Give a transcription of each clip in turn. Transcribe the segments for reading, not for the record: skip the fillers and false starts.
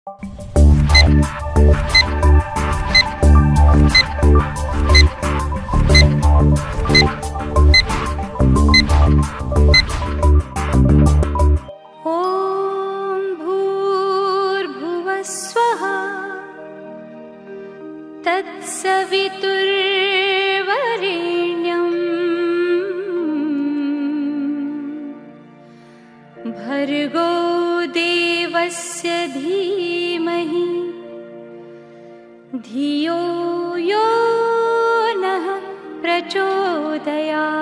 भूर्भुवस्वः तत्सवितुर्वरेण्यम् भर्गो देवस्य धीमहि धियो यो नः प्रचोदयात्।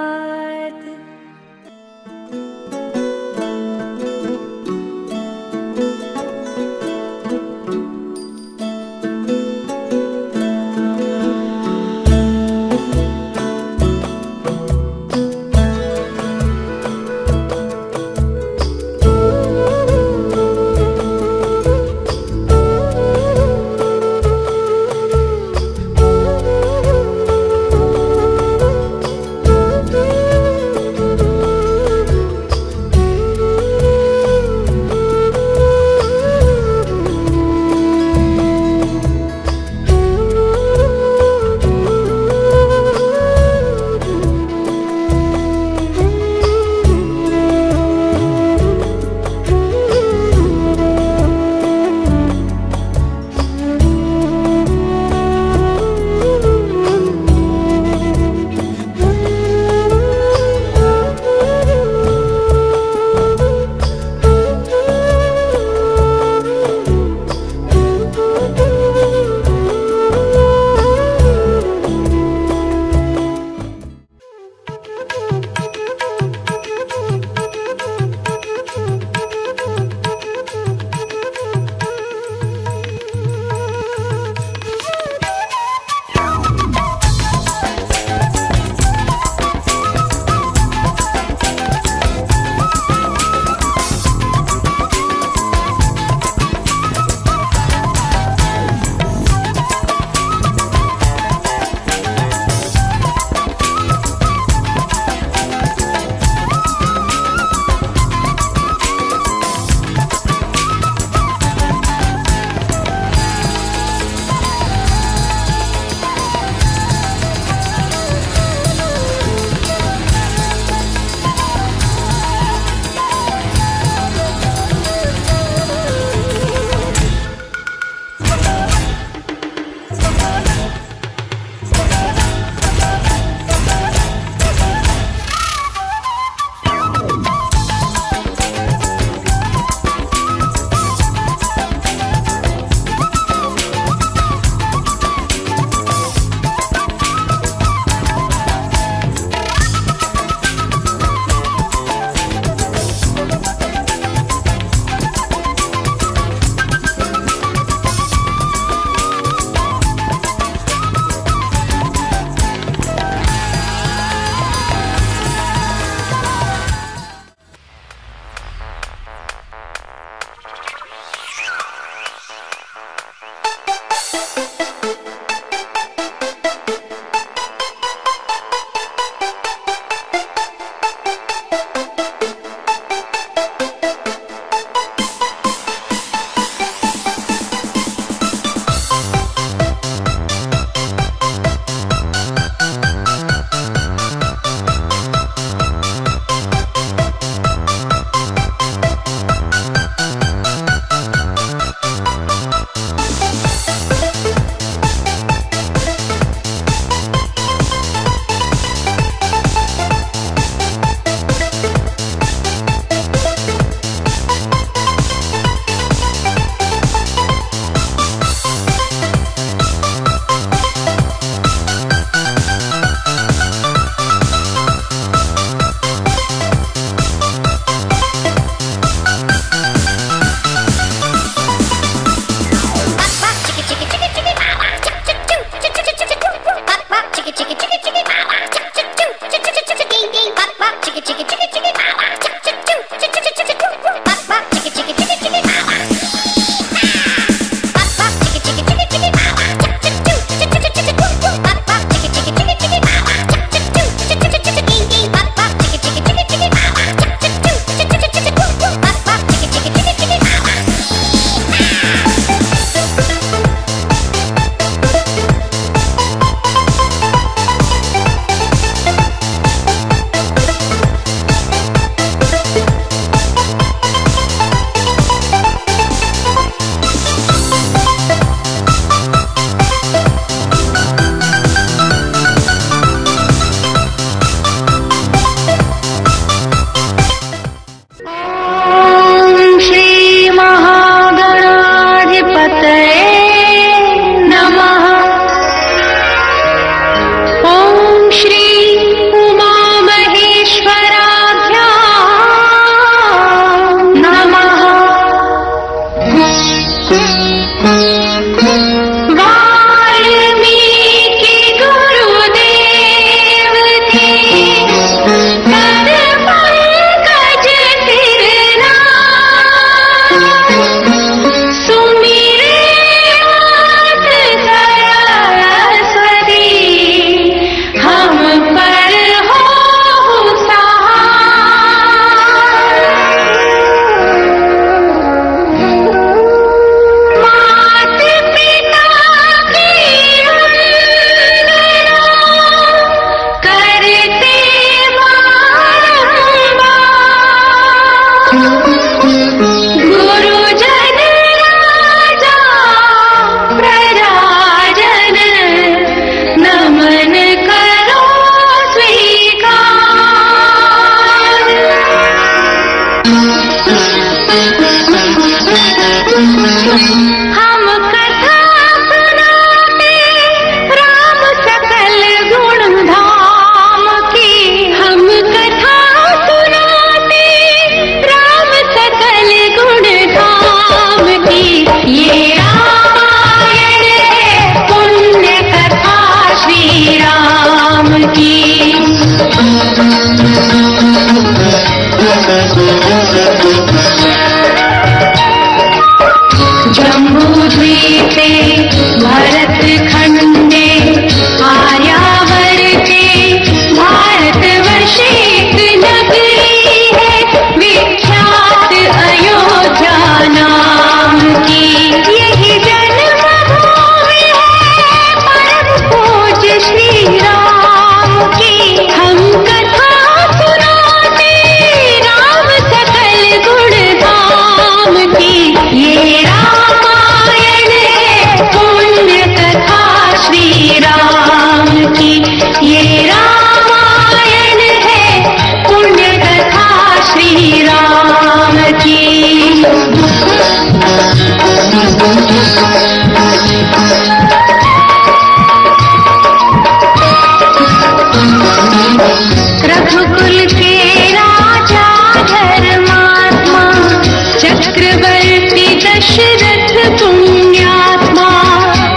तीर्थ पुण्यात्मा,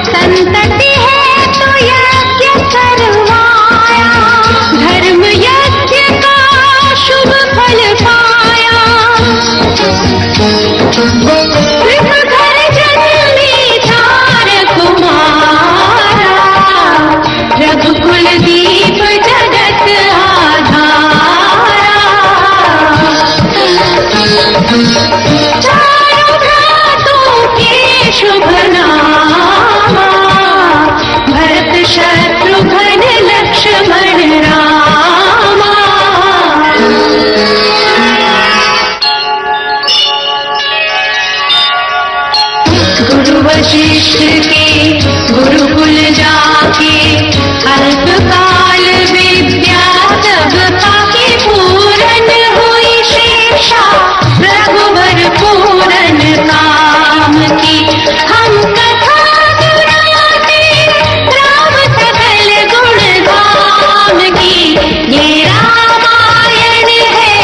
संतति है तो यज्ञ करवाया, धर्म यज्ञ का शुभ फल पाया। घर जन्मी चार कुमारा, रघुकुल दीप जगत आधारा। चारों भ्रातों के शुभ नामा, भरत शत्रुघ्न लक्ष्मण रामा। गुरु वशिष्ठ के गुरुकुल जाके, अल्पकाल विद्या तब पाके, पूरन हुई शेषा रघुबर पूरन काम की। हम कथा सुनाते राम सकल गुण धाम की, ये रामायण है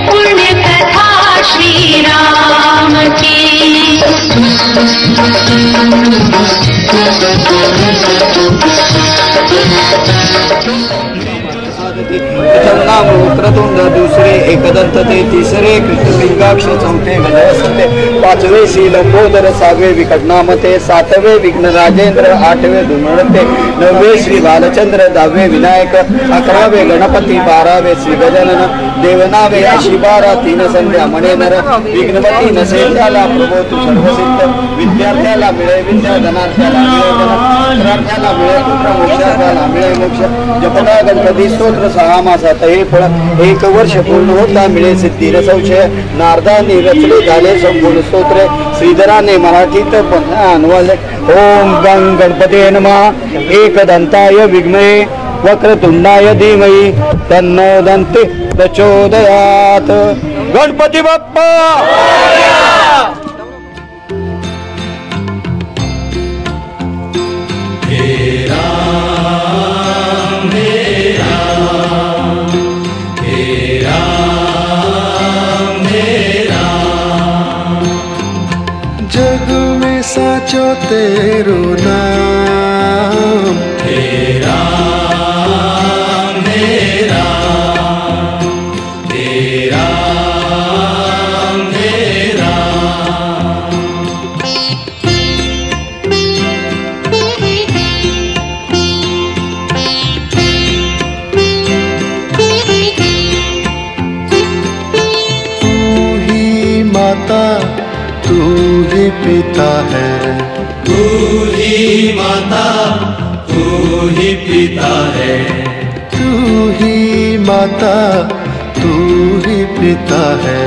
पुण्य कथा श्री राम की। प्रथम नाम वक्रतुंड, दूसरे एकदंत ते, तिसरे कृष्णलिंगाक्ष, चौथे गणवसते, पाचवे श्री लंबोदर, सहावे विकटनामते, सातवे विघ्न राजेंद्र, आठवे धुमळते, नववे श्री बालचंद्र, दहावे विनायक, अकरावे गणपती, बारावे श्री गजानन, देवनावे अशी 12, 3 संध्या म्हणे नर, विघ्नपती नसे त्याला प्रभो तू सर्वसिद्ध, विद्यार्थ्याला मिळे विद्या, धनार्थ्याला मिळे धन, पुत्रार्थ्याला मिळे पुत्र, मोक्षार्थ्याला मिळे मोक्ष। जपता गणपती स्तोत्र 6 मासात हे फळ, 1 वर्ष पूर्ण होता मिळे सिद्धी संशय। नारदाने रचले झाले संपूर्ण स्तोत्रे, श्रीधराने मराठीत अनुवादले। ओम गं गणपते नमः, एकदंताय विद्महे वक्रतुंडाय धीमहि, तन्नो दन्ति प्रचोदयात्। गणपती बाप्पा जग में साचो तेरो नाम, हे राम हे राम, हे राम हे राम। तू ही माता तू ही पिता है, तू ही माता तू ही पिता है, तू ही माता तू ही पिता है,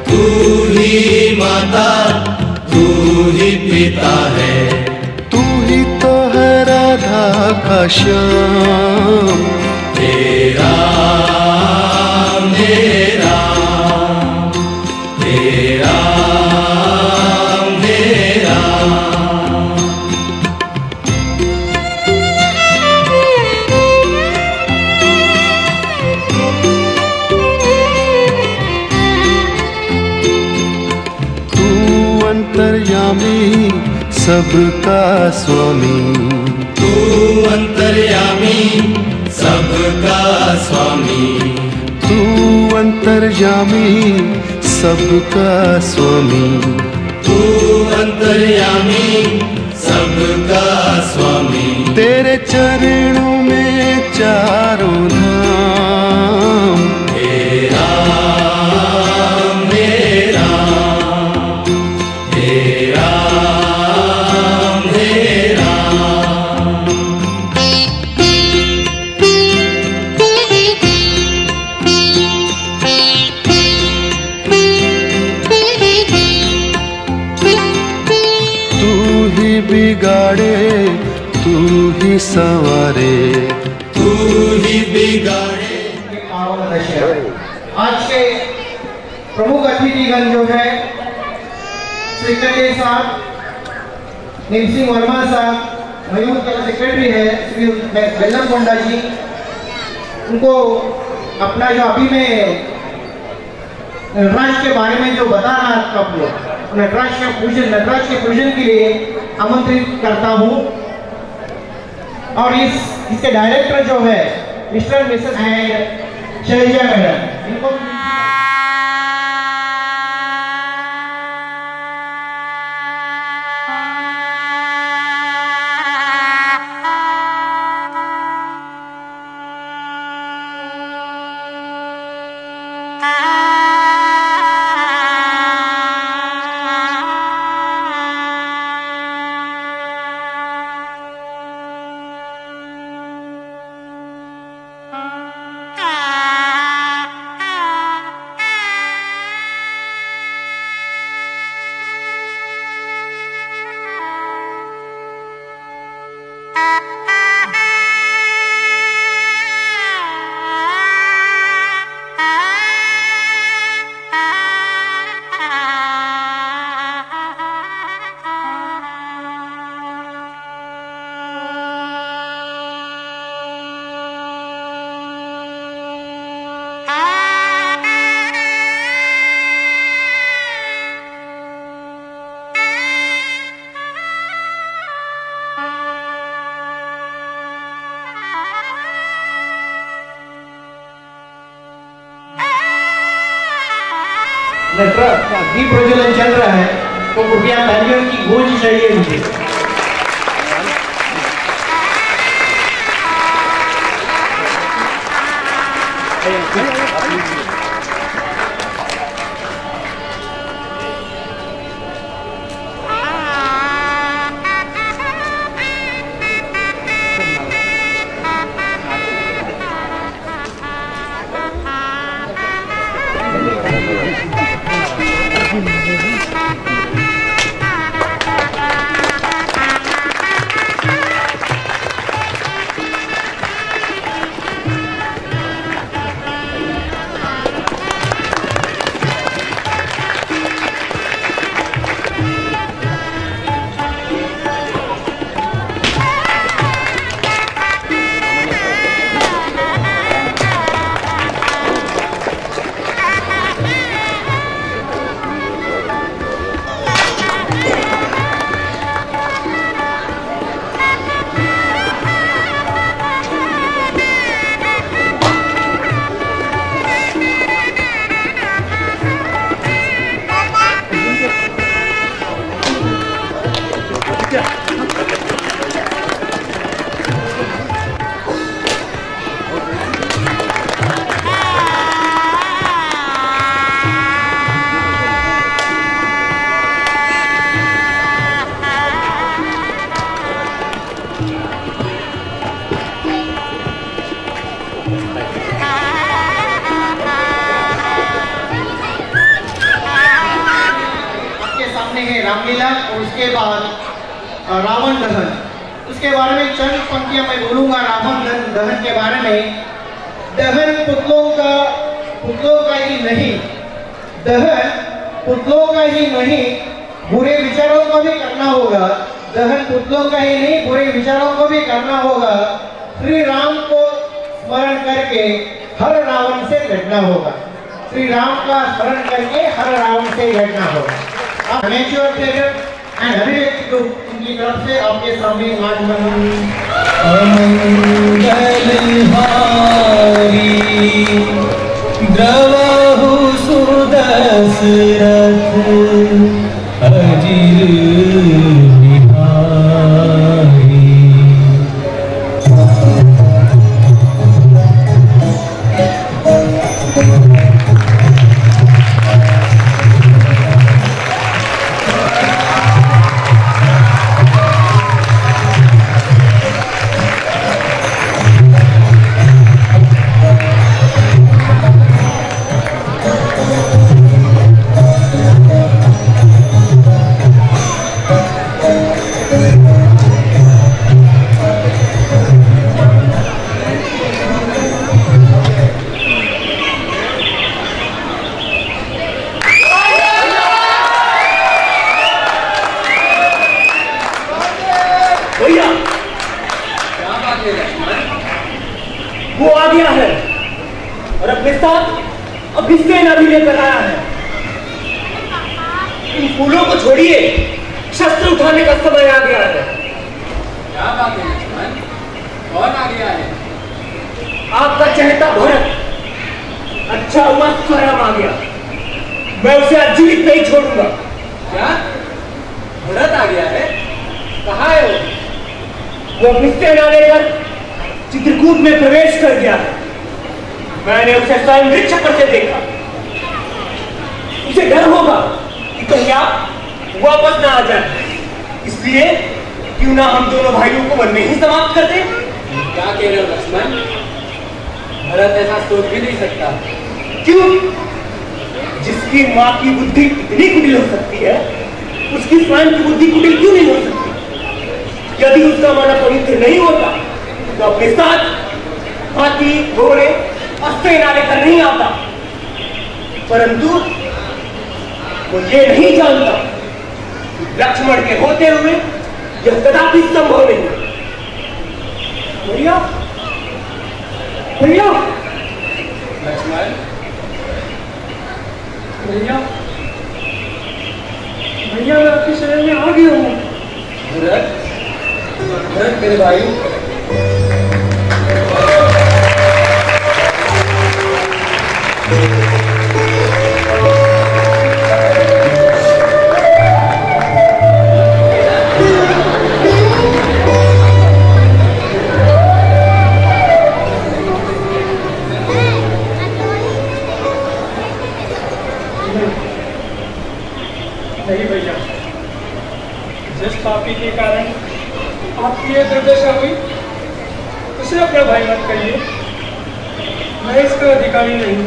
तू ही माता तू ही पिता है। तू ही तो है राधा का श्याम, हे राम हे राम, हे राम हे राम। तू अंतर्यामी सबका स्वामी, तू अंतर्यामी सबका स्वामी, तू अंतर्यामी सबका स्वामी, तू अंतर्यामी सबका स्वामी। तेरे चरणों में चारों धाम, हे राम हे राम, हे राम हे राम। तू ही बिगाड़े तू ही सवारे, तू ही बिगाड़े। आज के प्रमुख अतिथिगण जो है सेक्रेटरी साहब नीम सिंह वर्मा साहब, मयूर के सेक्रेटरी है श्री बेल्लम कोंडा जी, उनको अपना जो अभी मैं राष्ट्र के बारे में जो बता रहा था आप लोग, नटराज के पूजन के लिए आमंत्रित करता हूँ। और इसके डायरेक्टर जो है mister missus and Shailaja madam, इनको दीप प्रज्वलन चल रहा है, तो कृपया तालियों की गूंज चाहिए मुझे। रामलीला और उसके बाद रावण दहन, उसके बारे में चंद पंक्तियां मैं बोलूंगा। रावण दहन के बारे में, दहन पुतलों का ही नहीं, दहन पुतलों का ही नहीं बुरे विचारों को भी करना होगा। दहन पुतलों का ही नहीं बुरे विचारों को भी करना होगा। श्री राम को स्मरण करके हर रावण से लड़ना होगा। श्री राम का स्मरण करके हर रावण से लड़ना होगा। अमेच्योर थिएटर एंड अभिव्यक्ति ग्रुप इनकी तरफ से आपके सामने द्रवहु सुदशरथ अजिर बिहारी। वो आ गया है और अपने साथ अभिषेक भी लेकर आया है। इन फूलों को छोड़िए, शस्त्र उठाने का समय आ गया है। क्या बात है लक्ष्मण, कौन आ गया है? आपका चहेता भरत। अच्छा हुआ स्वयं आ गया, मैं उसे अजीवित नहीं छोड़ूंगा। क्या भरत आ गया है? कहाँ है वो? वो अपनी सेना लेकर चित्रकूट में प्रवेश कर गया है। मैंने उसे स्वयं वृक्ष पर से देखा। उसे डर होगा कि कहीं आप वापस ना आ जाए, इसलिए क्यों ना हम दोनों भाइयों को वन में ही समाप्त कर दें। क्या कह रहे हो लक्ष्मण? भरत ऐसा सोच भी नहीं सकता। क्यों? जिसकी माँ की बुद्धि इतनी कुटिल हो सकती है, उसकी स्वयं की बुद्धि कुटिल क्यों नहीं हो सकती? यदि उसका मन पवित्र नहीं होता तो अपने साथ हाथी, घोड़े और सेना लेकर नहीं आता। परंतु वो ये नहीं जानता कि लक्ष्मण के होते हुए यह कदापि संभव नहीं। भैया, भैया, लक्ष्मण, भैया, भैया, मैं आपके शहर में आ गया हूँ। भरत, भरत मेरे भाई, नहीं भैया, जिस पापी के कारण आपकी ये दुर्दशा हुई उसे अपना भाई मत कहिए। मैं इसका अधिकारी नहीं।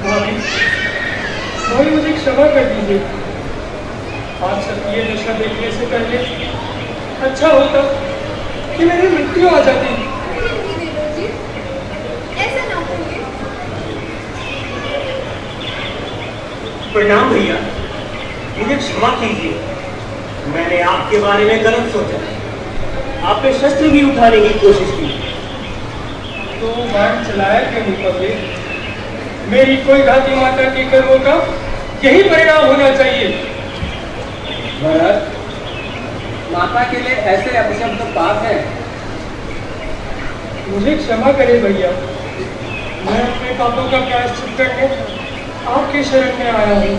भाभी, भाभी मुझे क्षमा कर दीजिए। आप सबकी ये दशा देखने से पहले अच्छा होता कि मेरी मृत्यु आ जाती। ऐसा ना करिए। प्रणाम भैया, मुझे क्षमा कीजिए। मैंने आपके बारे में गलत सोचा। आपने शस्त्र भी उठाने की कोशिश की तो बाण चलाया क्यों नहीं पगले? मेरी कोई घाती माता के कर्मों का यही परिणाम होना चाहिए। भरत, माता के लिए ऐसे अपशब्द पाप है। मुझे क्षमा करें भैया, मैं अपने पापों का प्रायश्चित करने आपके शरण में आया हूँ।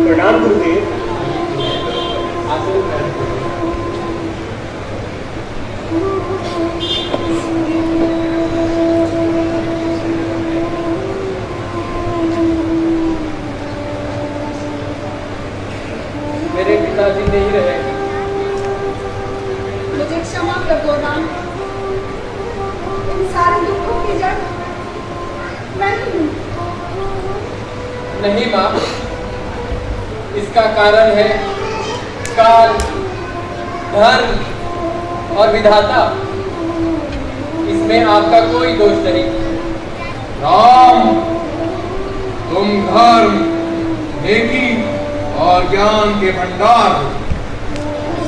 प्रणाम गुरुदेव। मेरे पिताजी नहीं रहे। मुझे क्षमा कर दो राम। इन सारे दुखों की जड़ मैं ही हूँ। नहीं माँ, इसका कारण है काल, धर्म और विधाता। इसमें आपका कोई दोष नहीं। राम, तुम धर्म, नेकी और ज्ञान के भंडार हो।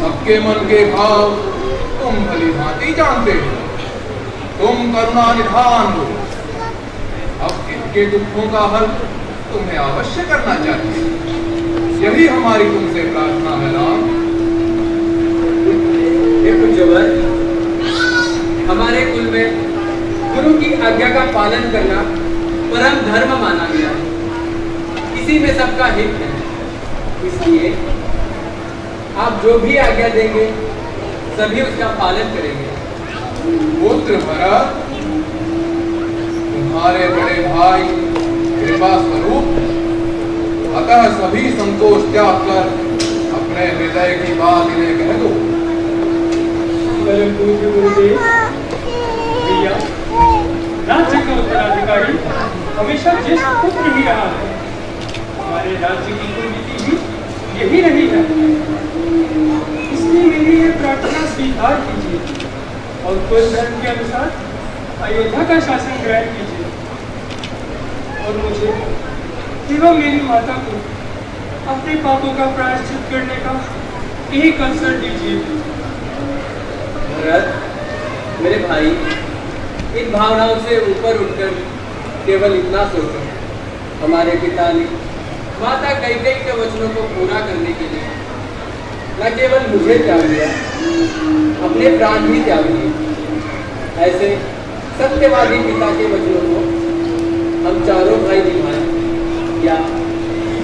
सबके मन के भाव तुम भली भांति जानते हो। तुम करुणा निधान हो। अब इनके दुखों का हल तुम्हें अवश्य करना चाहिए। यही हमारी तुमसे प्रार्थना है राम। हे पुज्यवर, हमारे कुल में गुरु की आज्ञा का पालन करना परम धर्म माना गया है। इसी में सबका हित है। इसलिए आप जो भी आज्ञा देंगे सभी उसका पालन करेंगे। पुत्र भरत, तुम्हारे बड़े भाई कृपा स्वरूप, अतः सभी संकोच त्याग कर अपने हृदय की बात इन्हें कह दो। परम पूज्य गुरुदेव, भैया, राज्य का उत्तराधिकारी हमेशा ज्येष्ठ पुत्र ही रहा है। हमारे राज्य की कुलनीति भी यही रही है। इसलिए मेरी ये प्रार्थना स्वीकार कीजिए और कुल धर्म के अनुसार अयोध्या का शासन ग्रहण कीजिए और मुझे एवं मेरी माता को अपने पापों का प्रायश्चित करने का एक अवसर दीजिए। भरत, मेरे भाई, इन भावनाओं से ऊपर उठकर केवल इतना सोचो, हमारे पिता ने माता कैकेयी के वचनों को पूरा करने के लिए न केवल मुझे त्याग दिया, अपने प्राण भी त्याग दिए। ऐसे सत्यवादी पिता के वचनों को हम चारों भाई निभाएं या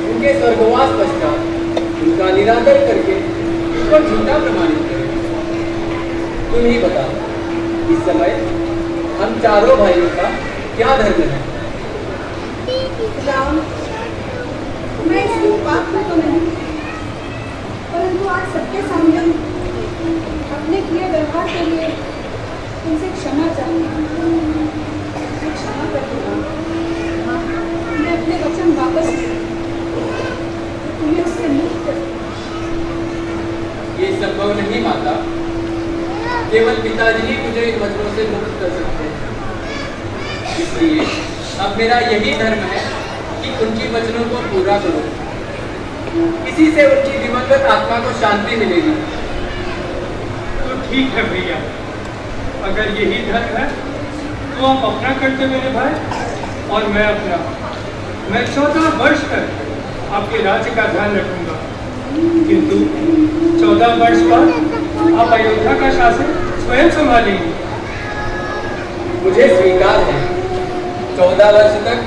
उनके स्वर्गवास पश्चात उनका निरादर करके उसको झूठा प्रमाणित करें? तुम ही बताओ, इस समय हम चारों भाइयों का क्या धर्म है? राम, मैं इसकी बात में तो नहीं, परंतु आज सबके सामने अपने किए व्यवहार के लिए तुमसे क्षमा चाहती हूँ। मैं क्षमा कर दूँगा। मैं अपने वचन वापस तुम्हें उससे मुक्त कर। ये संभव नहीं माता, केवल पिताजी ही मुझे इन वचनों से मुक्त कर सकते हैं। इसलिए अब मेरा यही धर्म है कि उनकी वचनों को पूरा करो। इसी से उनकी दिवंगत आत्मा को शांति मिलेगी। तो ठीक है भैया, अगर यही धर्म है तो आप अपना कर्तव्य निभाएं और मैं अपना। मैं 14 वर्ष तक आपके राज्य का ध्यान रखूंगा, किंतु 14 वर्ष बाद आप अयोध्या का शासन स्वयं संभालेंगे। मुझे स्वीकार है, 14 वर्ष तक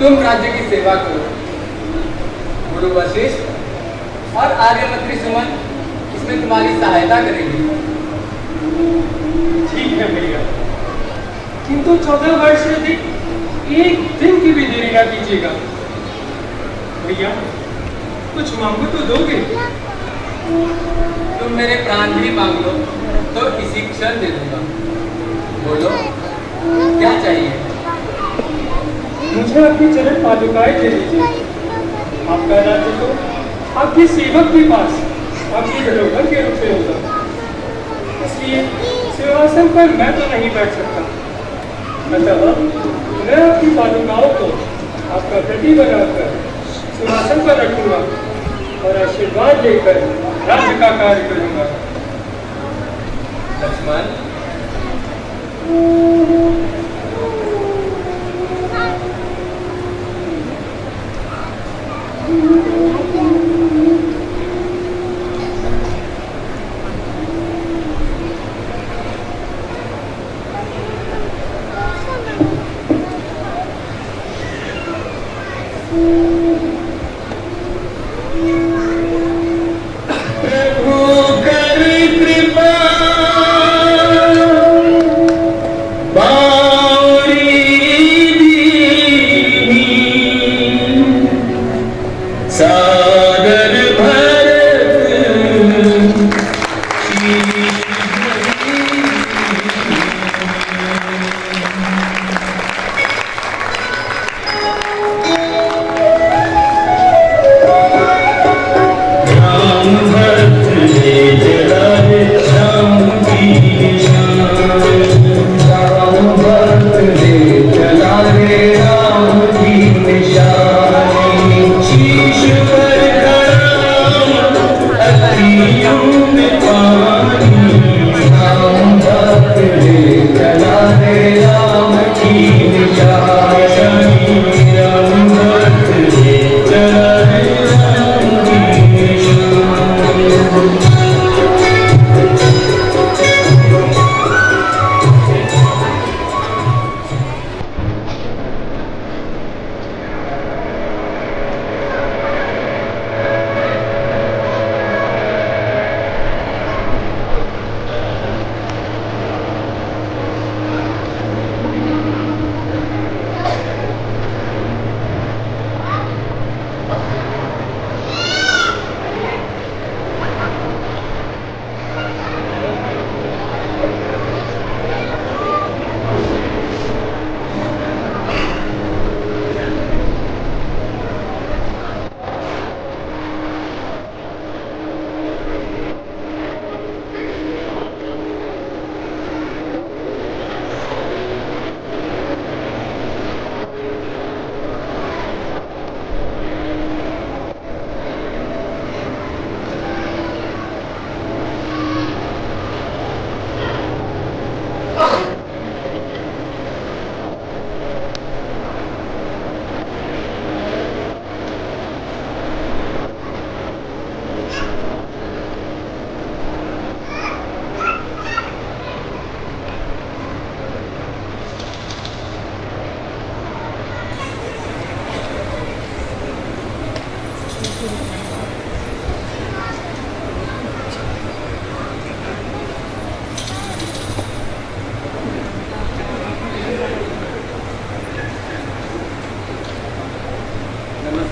तुम राज्य की सेवा करो। गुरु वशिष्ठ और आर्यमंत्री सुमन इसमें तुम्हारी सहायता करेंगे। ठीक है भैया, किंतु 14 वर्ष से अधिक एक दिन की भी देरी ना कीजिएगा। भैया, कुछ मांगो तो दोगे? तुम मेरे प्राण भी मांग लो तो इसी क्षण दे दूंगा। बोलो, क्या चाहिए? मुझे अपनी चरण पादुकाएं दे दीजिए। आपका राज्य तो आपके सेवक के पास आपकी धरोहर के रूप में होगा, इसलिए सिंहासन पर मैं तो नहीं बैठ सकता। अतः मैं आपकी पादुकाओं को आपका प्रति बनाकर सिंहासन पर रखूंगा और आशीर्वाद लेकर राज्य का कार्य करूंगा। लक्ष्मण,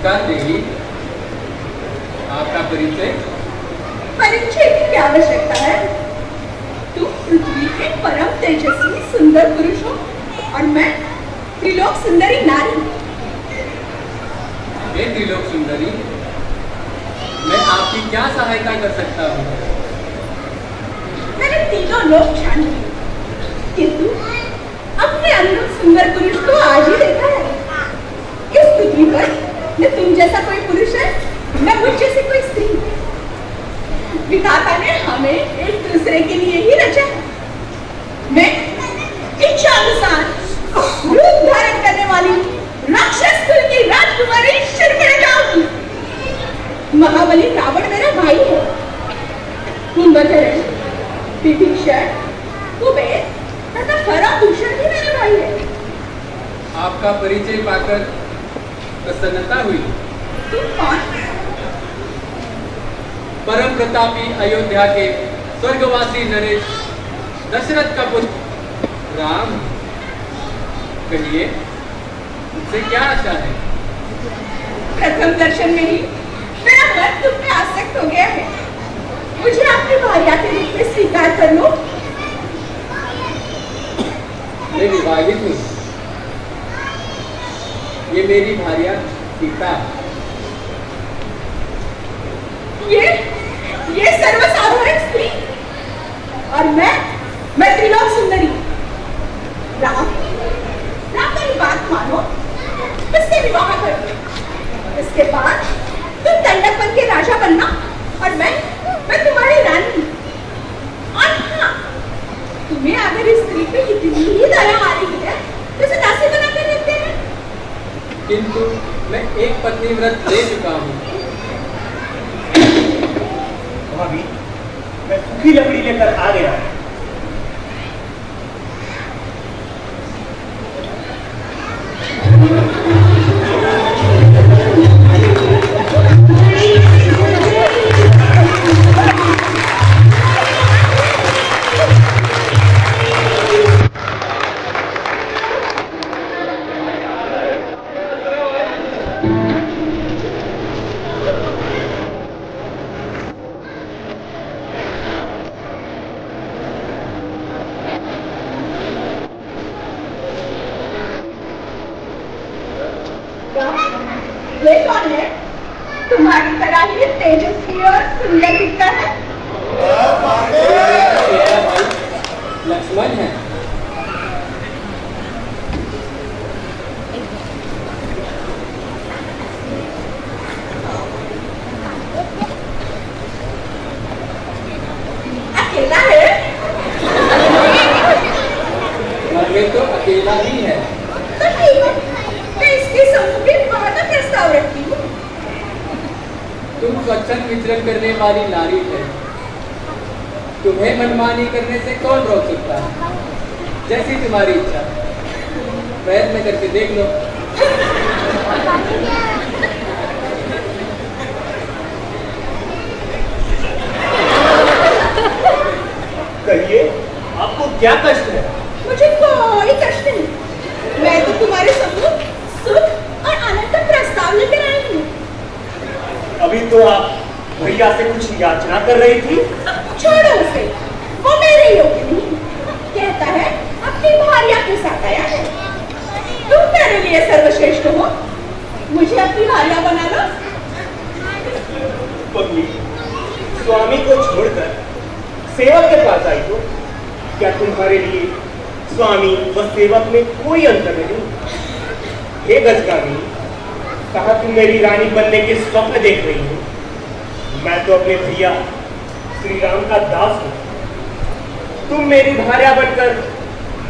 नमस्कार देवी। आपका परिचय? परिचय की क्या आवश्यकता है? तुम पृथ्वी के परम तेजस्वी सुंदर पुरुष हो और मैं त्रिलोक सुंदरी नारी। हे त्रिलोक सुंदरी, मैं आपकी क्या सहायता कर सकता हूँ? मैंने तीनों लोग जान लिए, किंतु अपने अनुरूप सुंदर पुरुष को आज ही देखा है। इस पृथ्वी पर न तुम जैसा कोई पुरुष है, न मुझ जैसी कोई स्त्री। विधाता ने हमें एक दूसरे के लिए ही रचा है। मैं इच्छा अनुसार रूप धारण करने वाली राक्षस कुल की राजकुमारी शर्मिष्ठा हूँ। महाबली रावण मेरा भाई है। कुंभकर्ण, विभीषण, कुबेर तथा खरदूषण भी मेरे भाई है। आपका परिचय पाकर प्रसन्नता हुई। तुम कौन? परम प्रतापी अयोध्या के स्वर्गवासी नरेश दशरथ का पुत्र राम। कहिए, मुझसे क्या आशा है? प्रथम दर्शन में ही मेरा मन तुम में आसक्त हो गया है। मुझे आपकी भार्या के रूप में स्वीकार कर लो। मैं विवाहित हूँ। ये मेरी भार्या सीता। ये सर्वसाधारण स्त्री और मैं त्रिलोक सुंदरी। राम मेरी बात मानो, इससे विवाह कर दो। इसके बाद तुम दंडक के राजा बनना और मैं तुम्हारी रानी। और हाँ, तुम्हें अगर इस स्त्री पे इतनी ही दया आ रही है तो इसे दासी बना कर देते हैं। किंतु मैं एक पत्नी व्रत ले चुका हूँ। भाभी, मैं सूखी लकड़ी लेकर आ गया। ये कौन है? तुम्हारी तरह ही तेजस्वी और सुंदर दिखता है। लक्ष्मण है। अकेला है? घर में तो अकेला ही है। तो ठीक है, मैं इसके समूह में बात प्रस्ताव रखती हूँ। तुम स्वच्छंद विचरण करने वाली नारी है। तुम्हें मनमानी करने से कौन रोक सकता है? जैसी तुम्हारी इच्छा, प्रयत्न करके देख लो। कहिए, आपको क्या कष्ट है? मुझे कोई कष्ट नहीं। मैं तो तुम्हारे समूह सुख और आनंद का प्रस्ताव लेकर आई हूँ। अभी तो आप भैया से कुछ याचना कर रही थी। छोड़ो उसे, वो मेरे योग्य नहीं। कहता है अपनी भार्या के साथ आया है। तुम मेरे लिए सर्वश्रेष्ठ हो, मुझे अपनी भार्या बना लो। पत्नी, स्वामी को छोड़कर सेवक के पास आई हो। क्या तुम्हारे लिए स्वामी व सेवक में कोई अंतर नहीं? हे गजगामी, कहा तुम मेरी रानी बनने के स्वप्न देख रही हो? मैं तो अपने भैया श्री राम का दास हूं। तुम मेरी भार्या बनकर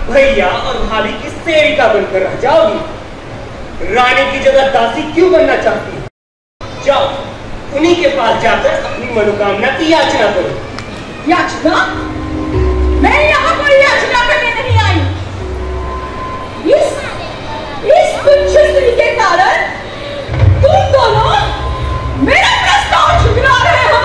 भैया और भाभी की सेविका बनकर रह जाओगी। रानी की जगह दासी क्यों बनना चाहती है? जाओ, उन्हीं के पास जाकर अपनी मनोकामना की याचना करो। याचना? मैं यहाँ कोई याचना करने नहीं आई। इस तुच्छ स्त्री के कारण तुम दोनों मेरा प्रस्ताव ठुकरा रहे हो।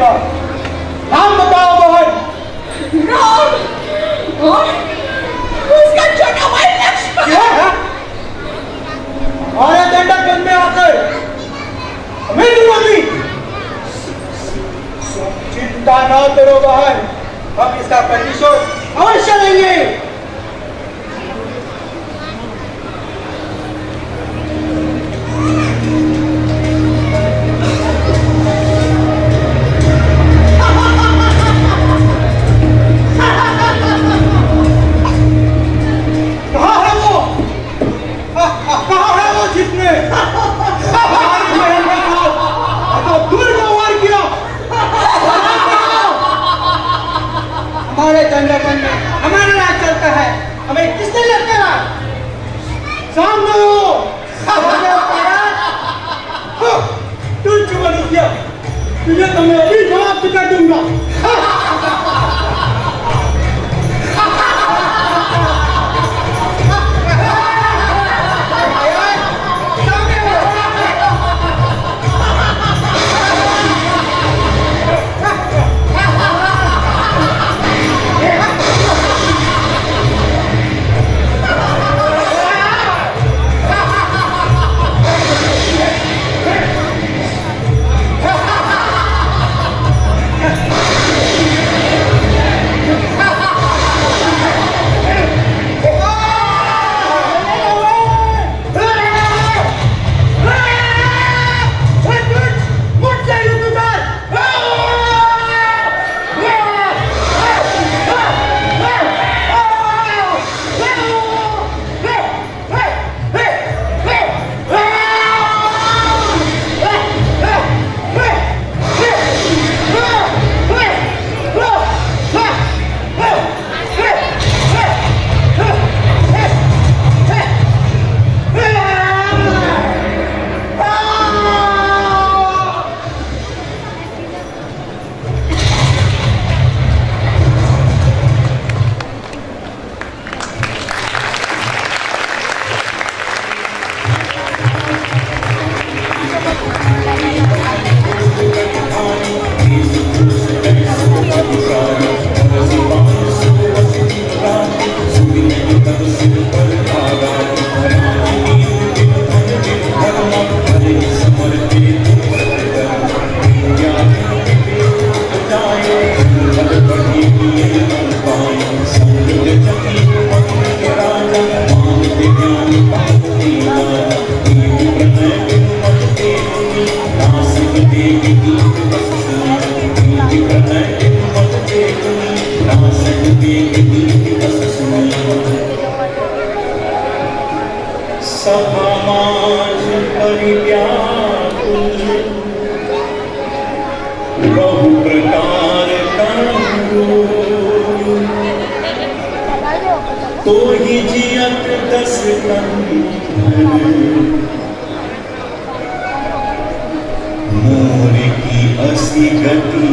का नाम बताओ मोहन। राम और उसका छोटा भाई लक्ष्मण। हमारे दंडक में आकर हमें दूंगी। चिंता न करो बहन, हम इसका प्रतिशोध अवश्य लेंगे। हमारे दंडपन में हमारा राज चलता है, हमें किसने लगता है? सामने हो, तुझ मनुष्य, तुझे तो मैं अभी जवाब कर दूंगा। तो ही जियत दस मोर की असी गति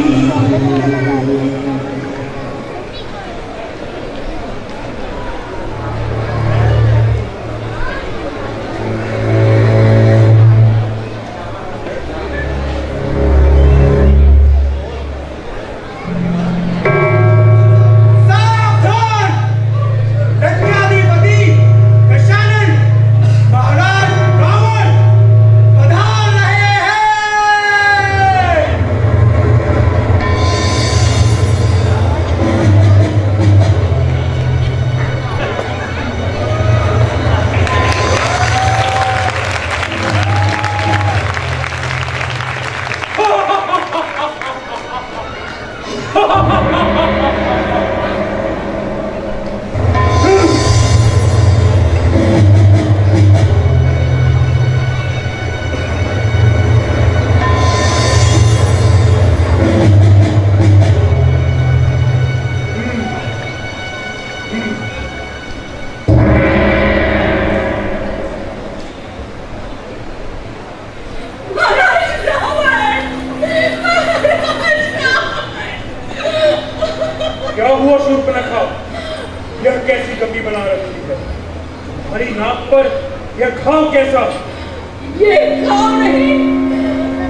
ये घाव नहीं,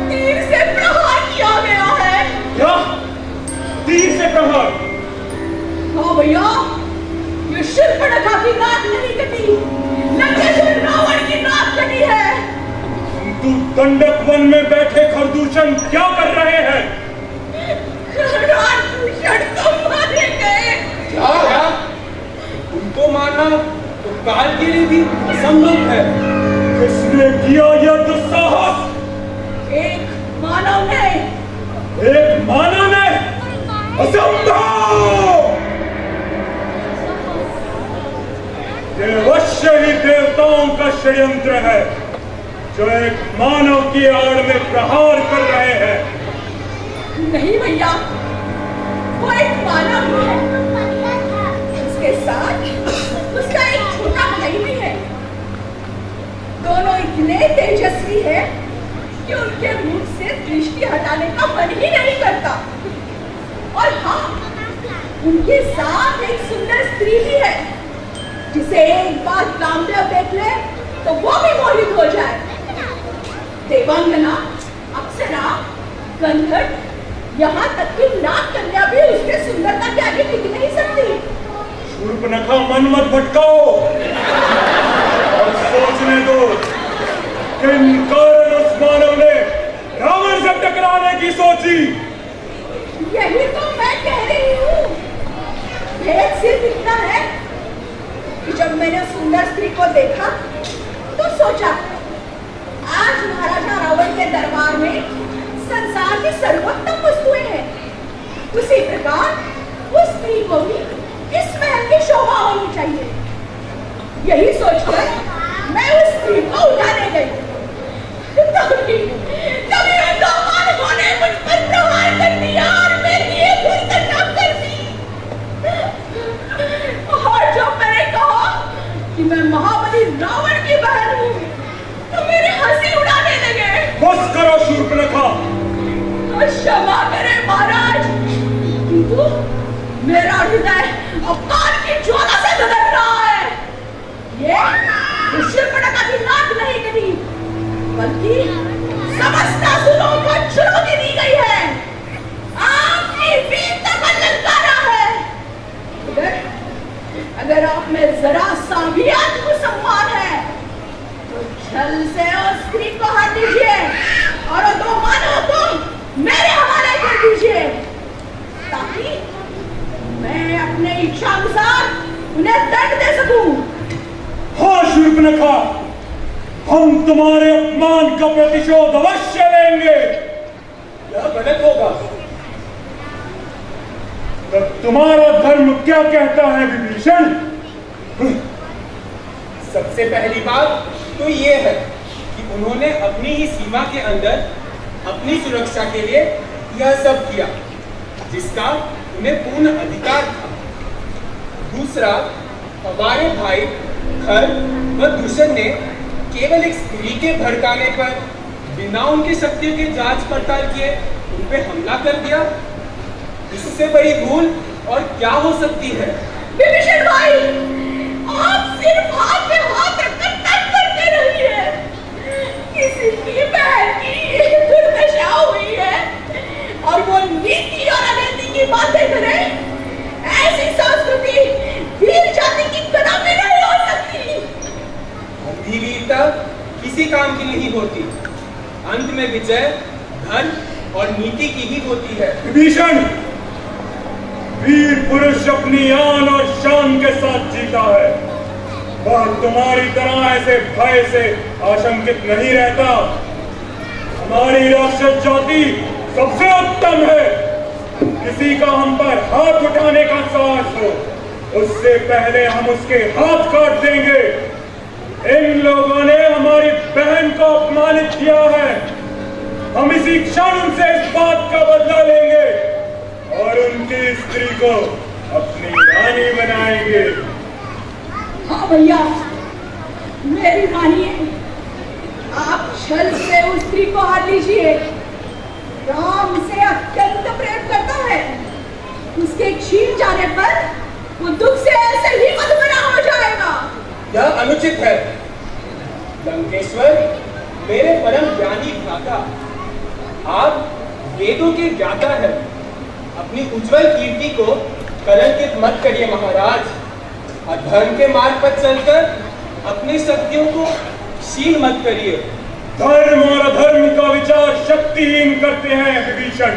तीर से प्रहार किया गया है। क्या? घटी है। किंतु दंडक वन में बैठे खरदूषण क्या कर रहे हैं? खरदूषण तो मारे गए। क्या? उनको मारना तो काल के लिए भी असंभव है। किसने किया यह दुस्साहस? एक मानव ने। एक मानव ने? असंभव! ये अवश्य ही देवताओं का षड्यंत्र है जो एक मानव की आड़ में प्रहार कर रहे हैं। नहीं भैया, वो एक मानव है, उसके साथ उसका एक छोटा भाई भी है। दोनों इतने तेजस्वी हैं कि उनके मुख से दृष्टि हटाने का मन ही नहीं करता। और हाँ, उनके साथ एक सुंदर स्त्री भी है जिसे एक बार कामदेव देख ले तो वो भी मोहित हो जाए। देवांगना, अप्सरा, गंधर्व, यहाँ तक कि नाग कन्या भी उसके सुंदरता के आगे टिक नहीं सकती। शूर्पणखा, मन मत भटकाओ और सोचने दो किन कारण उस मानव ने रावण से टकराने की सोची। यही तो मैं कह रही हूँ। भेद सिर्फ इतना है कि जब मैंने सुंदर स्त्री को देखा तो सोचा आज महाराजा रावण के दरबार में संसार की सर्वोत्तम वस्तुएं हैं, उसी प्रकार उस स्त्री को भी इस महल की शोभा होनी चाहिए। यही सोचकर मैं उस स्त्री को उठाने गई। तभी दो मानवों ने मुझ पर प्रहार कर दिया और मेरी एक दुर्घटना कर दी। और जब मैंने कहा कि मैं महाबली रावण की बहन हूँ तो मेरे हंसी उड़ाने लगे। बस करो शूर्पणखा। क्षमा करें महाराज, किंतु मेरा हृदय अवतार की ज्वाला से धधक रहा है। ये शूर्पणखा की नाक नहीं कटी, बल्कि समस्त असुरों को चुनौती दी गई है। आपकी वीरता का ललकारा है। अगर आप में जरा सा भी आत्मसम्मान है तो छल से उस स्त्री को हटा दीजिए और वो दो मानव को मेरे हवाले कर दीजिए ताकि मैं अपने इच्छा अनुसार उन्हें दंड दे सकूं। हाँ शूर्पणखा, हम तुम्हारे अपमान का प्रतिशोध अवश्य लेंगे। यह गलत होगा। तो तुम्हारा धर्म क्या कहता है विभीषण? सबसे पहली बात तो ये है कि उन्होंने अपनी ही सीमा के अंदर अपनी सुरक्षा के लिए यह सब किया जिसका उन्हें पूर्ण अधिकार था। दूसरा, हमारे भाई खर व दूषण ने केवल एक स्त्री के भड़काने पर बिना उनकी शक्तियों की जांच पड़ताल किए उन पे हमला कर दिया। इससे बड़ी भूल और क्या हो सकती है? विभीषण भाई, आप सिर्फ हाथ में हाथ रखकर तर्क करते रहिए। किसी की बहन की दुर्दशा हुई है और वो नीति और अनीति की बातें करे, ऐसी संस्कृति वीर जाति की कदापि नहीं हो सकती। अंधी वीरता किसी काम की नहीं होती। अंत में विजय धन और नीति की ही होती है। विभीषण, वीर पुरुष अपनी आन और शान के साथ जीता है। वह तुम्हारी तरह ऐसे भय से आशंकित नहीं रहता। हमारी राक्षस जाति सबसे उत्तम है। किसी का हम पर हाथ उठाने का साहस हो, उससे पहले हम उसके हाथ काट देंगे। इन लोगों ने हमारी बहन को अपमानित किया है। हम इसी क्षण उनसे इस बात का बदला लेंगे और उनकी स्त्री को अपनी रानी बनाएंगे। हाँ भैया, मेरी मानिए, आप छल से उस स्त्री को हार लीजिए। राम से अत्यंत प्रेम करता है। उसके छीन जाने पर वो दुख से ऐसे ही मधुमरा हो जाएगा। यह अनुचित है। लंकेश्वर, मेरे परम ज्ञानी भ्राता, आप वेदों के ज्ञाता हैं। अपनी उज्जवल कीर्ति को कलंकित मत करिए महाराज। अधर्म के मार्ग पर चलकर अपनी शक्तियों को शील मत करिए। धर्म और अधर्म का विचार शक्तिहीन करते हैं विभीषण।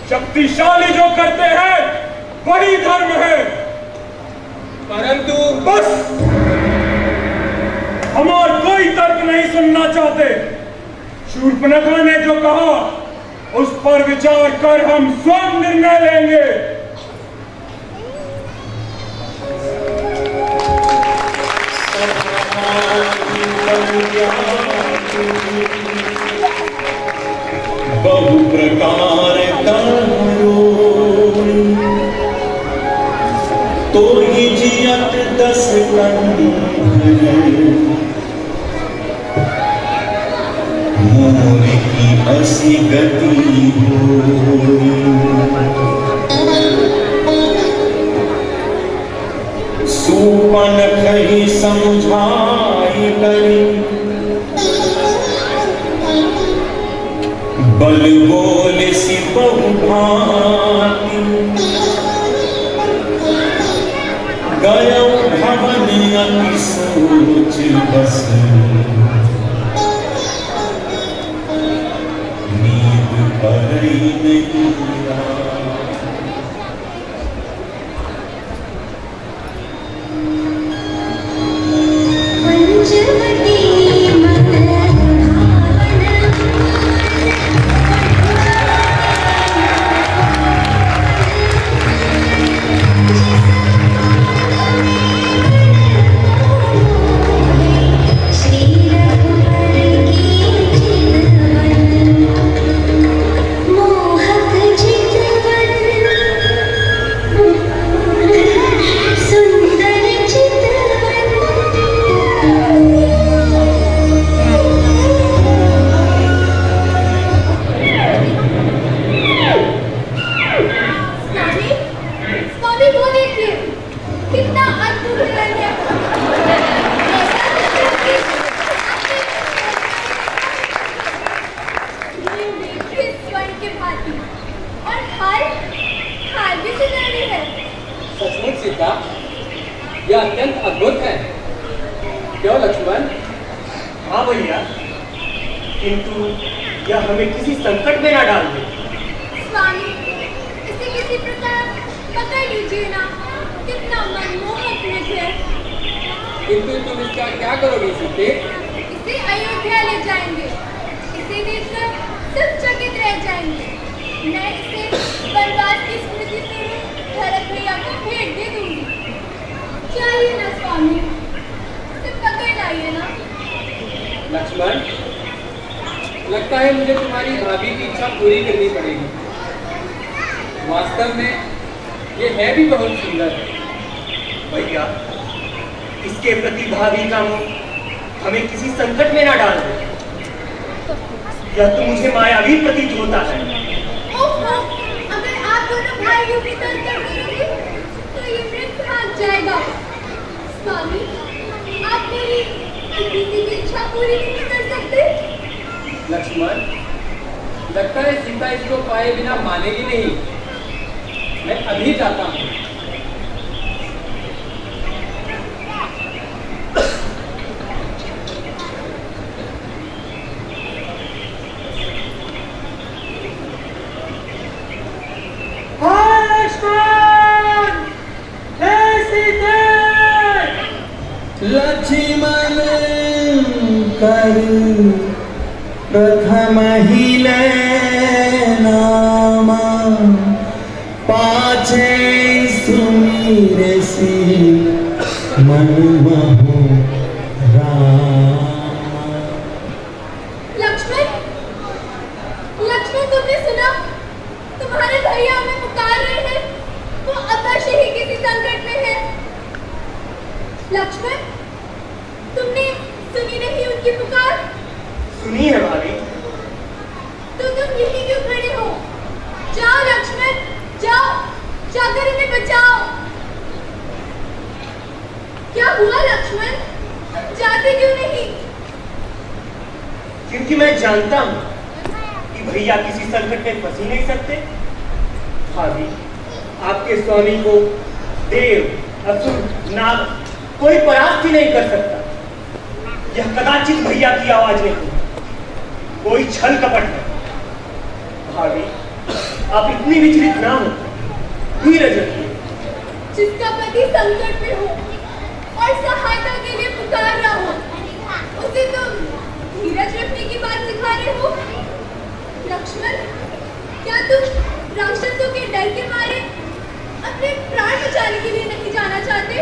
शक्तिशाली जो करते हैं वही धर्म है। परंतु बस, हम और कोई तर्क नहीं सुनना चाहते। शूर्पणखा ने जो कहा उस पर विचार कर हम स्वयं निर्णय लेंगे। बहु प्रकार तो ही जियत 10 मोर की असी गति सुपन कही समझाई करी बल बोल सी बहु भांति गयो भवन अति सोच बस नींद परई नहीं यह अत्यंत अद्भुत है। क्यों लक्ष्मण? हाँ भैया, किंतु यह हमें किसी संकट में ना डाल दे। स्वामी, इसे किसी प्रकार पकड़ लीजिए ना, कितना मनमोहक नृत्य है। किंतु तुम इसका क्या करोगे सीते? इसे अयोध्या ले जाएंगे। इसे देखकर सब चकित रह जाएंगे। मैं इसे वनवास की स्मृति से भरत भैया को भेंट दे दूंगी। चाहिए ना स्वामी, इसे पकड़ लाइए ना। लक्ष्मण, लगता है मुझे तुम्हारी भाभी की इच्छा पूरी करनी पड़ेगी। वास्तव में ये है भी बहुत सुंदर। भैया, इसके प्रति भाभी का मुंह हमें किसी संकट में ना डाल दे। यह तो मुझे मायावी प्रतीत होता है। ओहो, अगर आप दोनों भाइयों की तर्क करोगे तो ये मृत भाग जाएगा। स्वामी, आप मेरी किसी की इच्छा पूरी नहीं कर सकते। लक्ष्मण, लगता है सीता इसको पाए बिना मानेगी नहीं। मैं अभी जाता हूँ। लक्ष्मण कर प्रथम ही नामा पाछे सुमीर सी मन महु रामा। लक्ष्मण, लक्ष्मण, तुमने सुना? तुम्हारे भैया हमें पुकार रहे हैं। वो अवश्य ही किसी संकट में है। लक्ष्मण, तुमने सुनी नहीं उनकी पुकार? सुनी है भाभी। तो तुम यहीं क्यों खड़े हो? जाओ लक्ष्मण, जाओ, जाकर इन्हें बचाओ। क्या हुआ लक्ष्मण? तुम जाते क्यों नहीं? क्योंकि मैं जानता हूँ कि भैया किसी संकट में फंस ही नहीं सकते। भाभी, आपके स्वामी को देव, असुर, नाग कोई परास्त ही नहीं कर सकता। यह कदाचित भैया की आवाज नहीं, कोई छल कपट है। भाभी, आप इतनी विचलित ना हो, धीरज रखिए। जिसका पति संकट में हो और सहायता के लिए पुकार रहा हो, उसे तुम धीरज रखने की बात सिखा रहे हो? लक्ष्मण, क्या तुम राक्षसों के डर के मारे अपने प्राण बचाने के लिए नहीं जाना चाहते?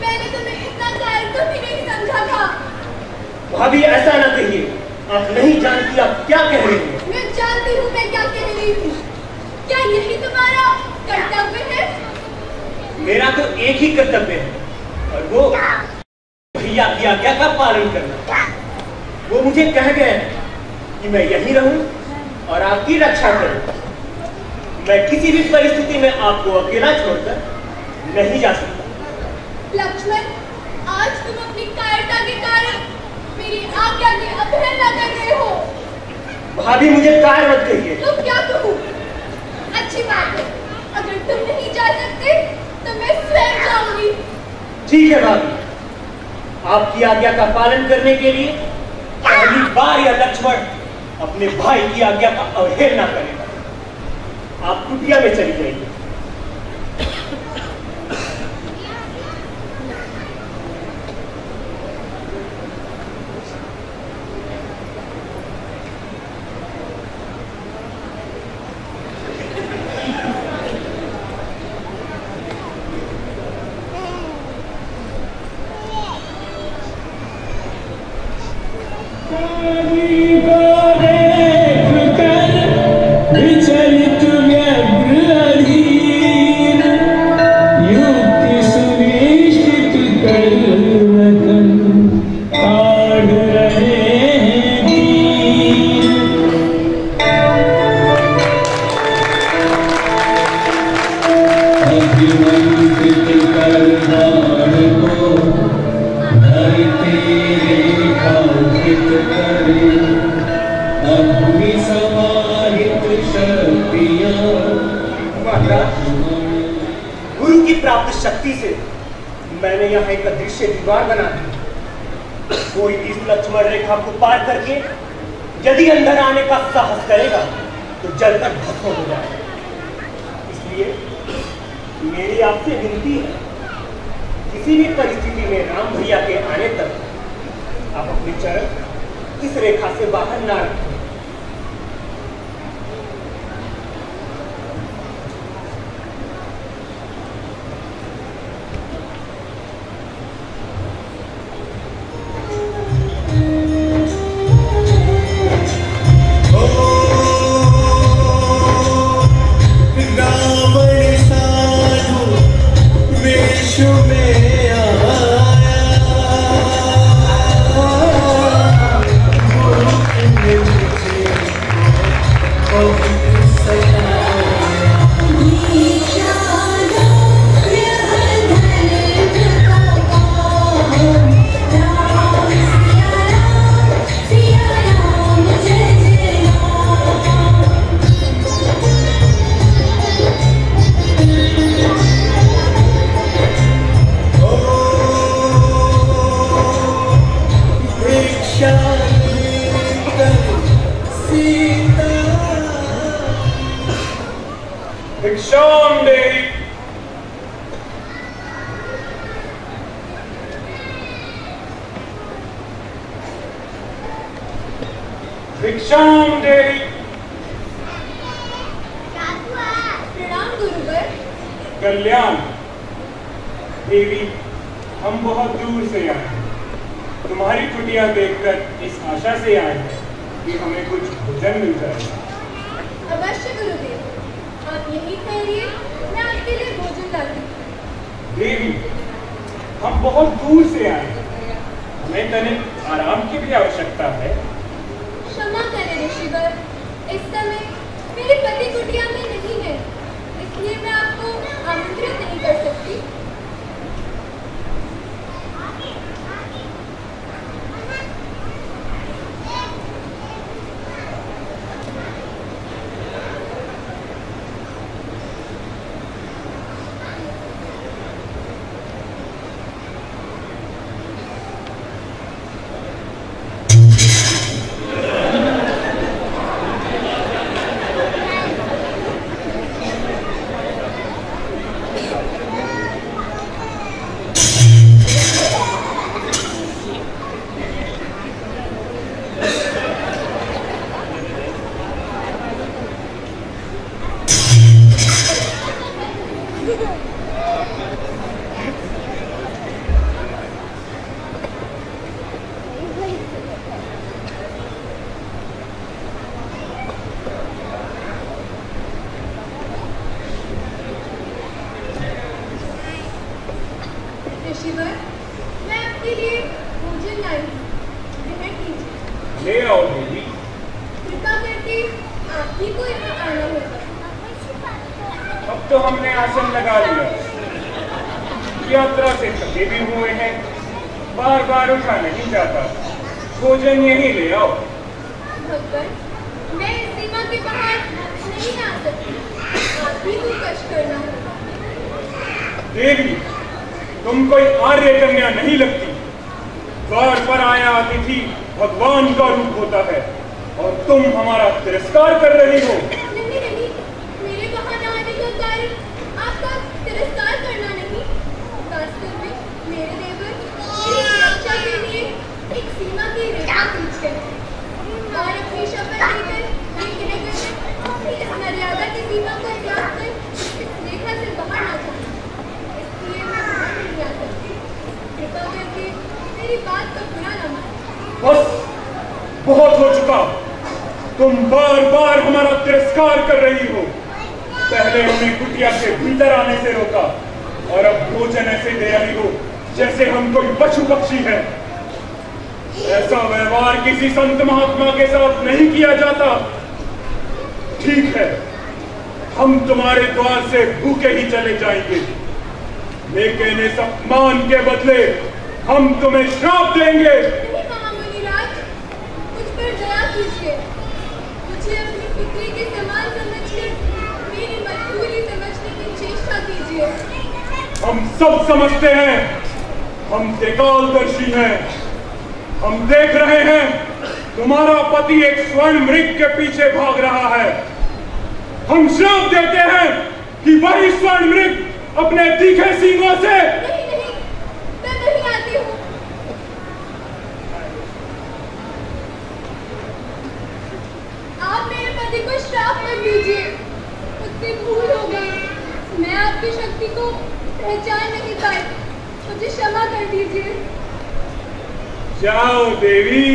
मैंने तुम्हें इतना कायर कभी नहीं समझा था। भाभी, ऐसा ना कहिए, आप नहीं जानती आप क्या कह रही हैं। मैं जानती हूँ मैं क्या कह रही हूँ। क्या यही तुम्हारा कर्तव्य है? मेरा तो एक ही कर्तव्य है, और वो भैया की आज्ञा का पालन करना। वो मुझे कह गए कि मैं यहीं रहूं और आपकी रक्षा करूं। मैं किसी भी परिस्थिति में आपको अकेला छोड़कर नहीं जा सकता। लक्ष्मण, आज तुम अपनी कायरता के कारण मेरी आज्ञा की अवहेलना कर रहे हो। भाभी, मुझे कायर मत कहिए। तो क्या कहूँ? अच्छी बात है, अगर तुम नहीं जा सकते तो मैं स्वयं जाऊंगी। ठीक है भाभी, आपकी आज्ञा का पालन करने के लिए पहली बार यह लक्ष्मण अपने भाई की आज्ञा का अवहेलना करेगा। आप कुटिया में चली जाइए। गुरु की प्राप्त शक्ति से मैंने यहाँ एक अदृश्य दीवार बना दी। कोई इस लक्ष्मण रेखा को पार करके यदि अंदर आने का साहस करेगा तो जलकर भस्म हो जाएगा। इसलिए मेरी आपसे विनती है, किसी भी परिस्थिति में राम भैया के आने तक आप अपने चरण इस रेखा से बाहर ना रखें। कल्याण देवी, हम बहुत दूर से आए हैं। तुम्हारी कुटिया देखकर इस आशा से आए हैं कि हमें कुछ भोजन मिल जाएगा। अवश्य गुरुदेव, आप यही ठहरिए, मैं आपके लिए भोजन लाती हूँ। देवी, हम बहुत दूर से आए हैं, हमें तनिक आराम की भी आवश्यकता है। क्षमा करें ऋषिवर, इस समय मेरे पति कुटिया में नहीं है, इसलिए मैं आपको आमंत्रित नहीं कर सकती। ऋषिवर, मैं आपके लिए भोजन लाई हूँ, ग्रहण कीजिए। ले आओ देवी। कृपा करके आप ही को यहाँ आना होगा। अब तो हमने आसन लगा लिया, यात्रा से थके भी हुए हैं, बार बार उठा नहीं जाता, भोजन यही ले आओ। भगवान, मैं इस सीमा के बाहर नहीं आ सकती, आप ही को कष्ट करना होगा। देवी, तुम कोई आर्य कन्या नहीं लगती। द्वार पर आया अतिथि भगवान का रूप होता है और तुम हमारा तिरस्कार कर रही हो। नहीं नहीं, मेरे वहां न आने का कारण आपका तिरस्कार करना नहीं, वास्तव में मेरे देवर मेरी सुरक्षा के लिए एक सीमा की रेखा खींच गए और अपनी शपथ लेकर ये कह गए इस मर्यादा की सीमा को त्याग कर इस रेखा से बाहर ना जाए। इसलिए मैं बाहर नहीं आ सकती। कृपा करके मेरी बात का बुरा ना माने। बस, बहुत हो चुका। तुम बार बार हमारा तिरस्कार कर रही हो। पहले हमें कुटिया से भीतर आने से रोका और अब भोजन ऐसे दे रही हो जैसे हम कोई पशु पक्षी है। ऐसा व्यवहार किसी संत महात्मा के साथ नहीं किया जाता। ठीक है, हम तुम्हारे द्वार से भूखे ही चले जाएंगे, लेकिन इस अपमान के बदले हम तुम्हें श्राप देंगे। नहीं महामुनिराज, मुझ पर दया कीजिए, मुझे अपनी पुत्री के समान समझकर मेरी मजबूरी समझने की चेष्टा कीजिए। हम सब समझते हैं, हम त्रिकालदर्शी हैं, हम देख रहे हैं तुम्हारा पति एक स्वर्ण मृग के पीछे भाग रहा है। हम श्राप देते हैं कि वही स्वर्ण मृग अपने तीखे सींगों से। नहीं नहीं, मैं नहीं आती हूँ। आप मेरे पति को श्राप मत दीजिए, मुझसे भूल हो गई, मैं आपकी शक्ति को पहचान नहीं पाई, मुझे क्षमा कर दीजिए। जाओ देवी,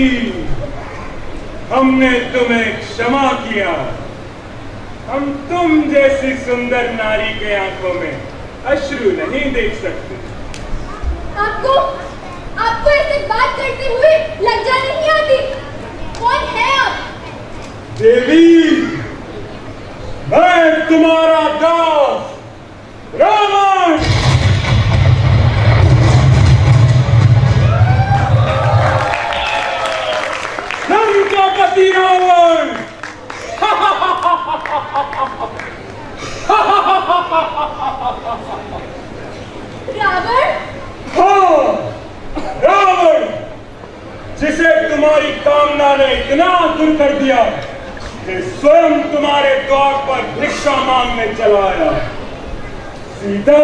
हमने तुम्हें क्षमा किया। हम तुम जैसी सुंदर नारी के आंखों में अश्रु नहीं देख सकते। आपको ऐसे बात करते हुए लज्जा नहीं आती? कौन है आप? देवी, मैं तुम्हारा दास रावण। लंका पति रावण। रावण? हाँ, रावण, जिसे तुम्हारी कामना ने इतना आतुर कर दिया कि स्वयं तुम्हारे द्वार पर भिक्षा मांगने चला आया। सीता,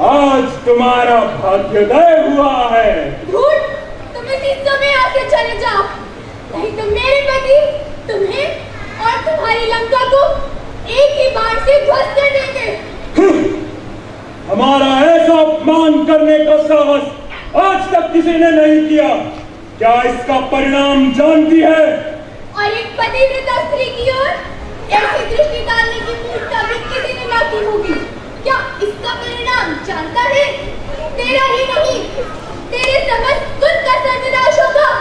आज तुम्हारा भाग्योदय हुआ है। झूठ! तुम इसी समय यहाँ से चले जाओ, नहीं तो मेरे पति तुम्हें और तुम्हारी लंका को एक ही बार से ध्वस्त कर देंगे। हमारा ऐसा अपमान करने का साहस आज तक किसी ने नहीं किया। क्या इसका परिणाम जानती है? और एक पतिव्रता स्त्री की ओर ऐसी दृष्टि डालने की मूर्खता भी किसी ने ना की होगी। क्या इसका परिणाम जानता है? तेरा ही नहीं, तेरे समस्त कुल का सर्वनाश होगा।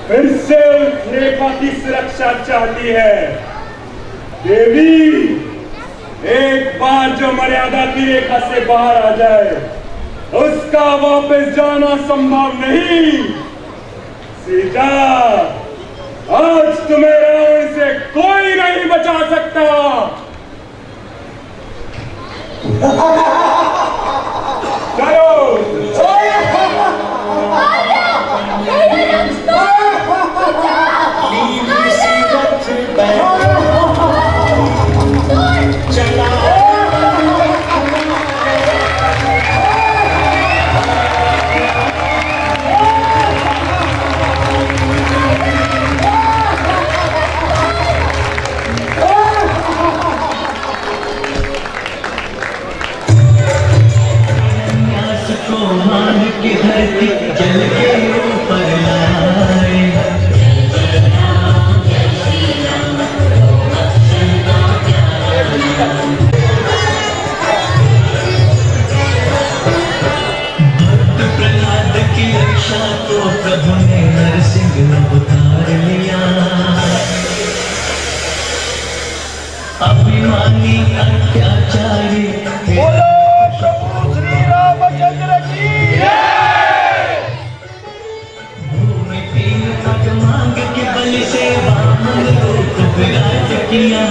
फिर से उस रेखा की सुरक्षा चाहती है। देवी, एक बार जो मर्यादा की रेखा से बाहर आ जाए, उसका वापस जाना संभव नहीं। सीता, आज तुम्हें रावण से कोई नहीं बचा सकता। चलो। अभिमानी अत्याचारी बोलो प्रभु श्री रामचंद्र की भूमि तीन पग मांग के बल से वामन रूप विराज किया।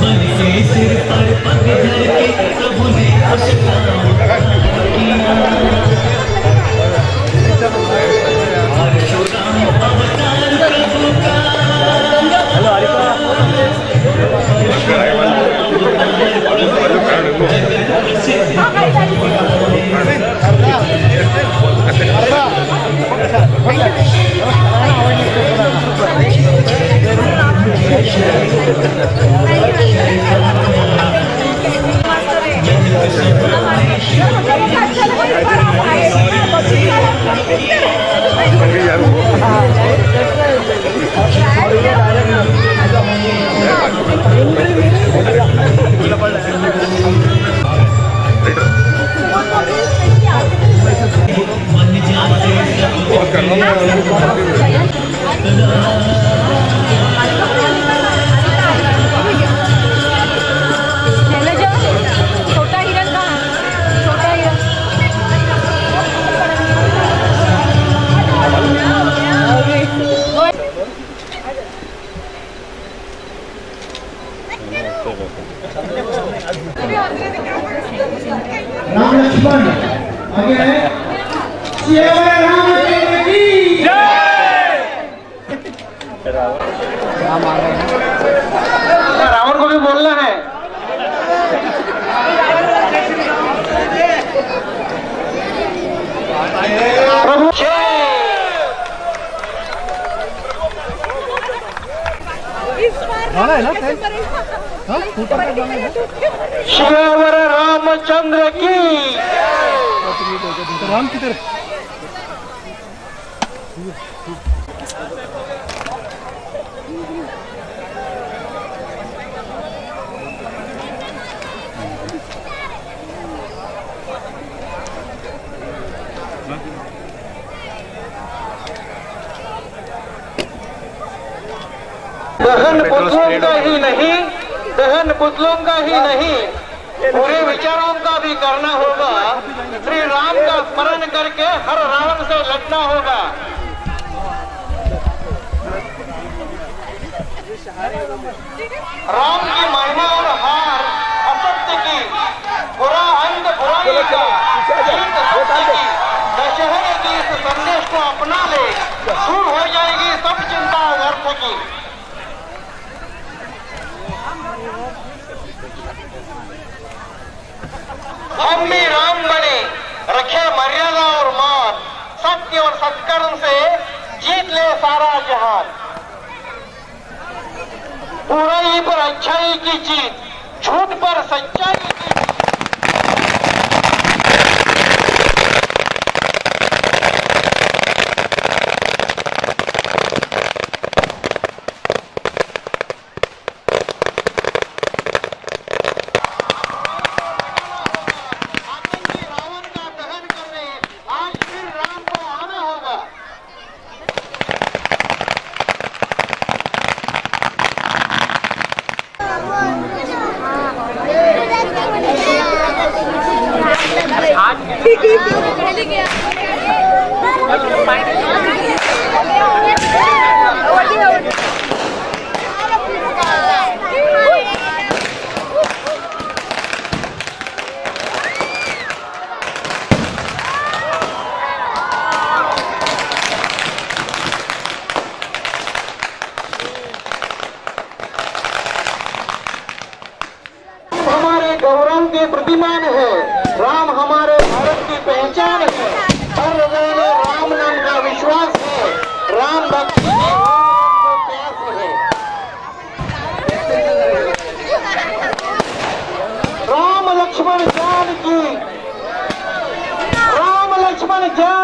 बल से सिर पर पग धर के प्रभु ने उसका उद्धार किया। परशुराम अवतार प्रभु का छोटा हिरन कहाँ है? छोटा हिरन राम लक्ष्मण आगे है सियावर रामचंद्र की जय। रावण को भी बोलना है। प्रभु सियावर रामचंद्र की राम की तरफ दहन पुतलों का ही नहीं बुरे विचारों का भी करना होगा। श्री राम का स्मरण करके हर रावण से लड़ना होगा। राम की महिमा और हार असत्य की, बुरा अंत बुराई का, जीत सत्य की, दशहरे की इस संदेश को अपना ले, दूर हो जाएगी सब चिंता व्यर्थ की। हम भी राम बने, रखे मर्यादा और मान, सत्य और सत्कर्म से जीत ले सारा जहान। बुराई पर अच्छाई की जीत, झूठ पर सच्चाई की प्रतिमान है। राम हमारे भारत की पहचान है। हर हृदय में राम नाम का विश्वास है। राम भक्ति को प्यास है। राम लक्ष्मण जानकी, राम लक्ष्मण जानकी।